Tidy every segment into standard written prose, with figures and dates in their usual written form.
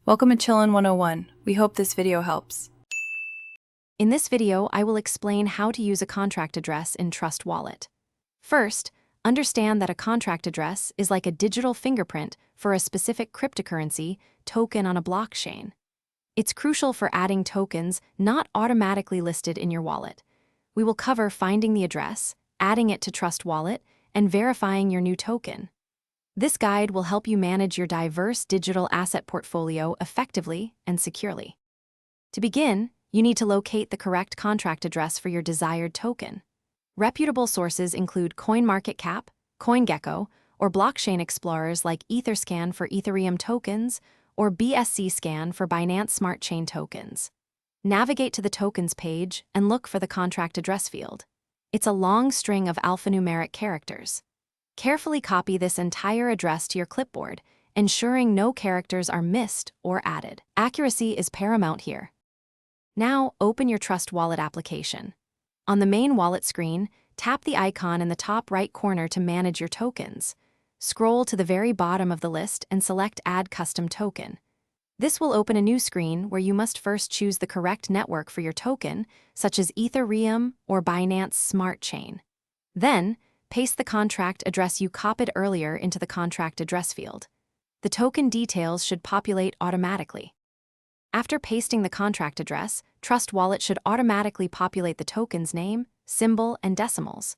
Welcome to Chillin' 101. We hope this video helps. In this video, I will explain how to use a contract address in Trust Wallet. First, understand that a contract address is like a digital fingerprint for a specific cryptocurrency token on a blockchain. It's crucial for adding tokens not automatically listed in your wallet. We will cover finding the address, adding it to Trust Wallet, and verifying your new token. This guide will help you manage your diverse digital asset portfolio effectively and securely. To begin, you need to locate the correct contract address for your desired token. Reputable sources include CoinMarketCap, CoinGecko, or blockchain explorers like Etherscan for Ethereum tokens or BSCScan for Binance Smart Chain tokens. Navigate to the tokens page and look for the contract address field. It's a long string of alphanumeric characters. Carefully copy this entire address to your clipboard, ensuring no characters are missed or added. Accuracy is paramount here. Now, open your Trust Wallet application. On the main wallet screen, tap the icon in the top right corner to manage your tokens. Scroll to the very bottom of the list and select Add Custom Token. This will open a new screen where you must first choose the correct network for your token, such as Ethereum or Binance Smart Chain. Then, paste the contract address you copied earlier into the contract address field. The token details should populate automatically. After pasting the contract address, Trust Wallet should automatically populate the token's name, symbol, and decimals.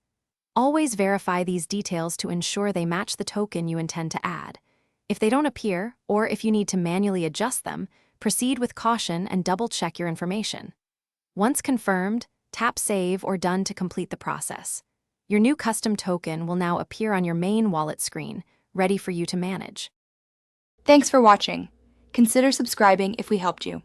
Always verify these details to ensure they match the token you intend to add. If they don't appear, or if you need to manually adjust them, proceed with caution and double-check your information. Once confirmed, tap Save or Done to complete the process. Your new custom token will now appear on your main wallet screen, ready for you to manage. Thanks for watching. Consider subscribing if we helped you.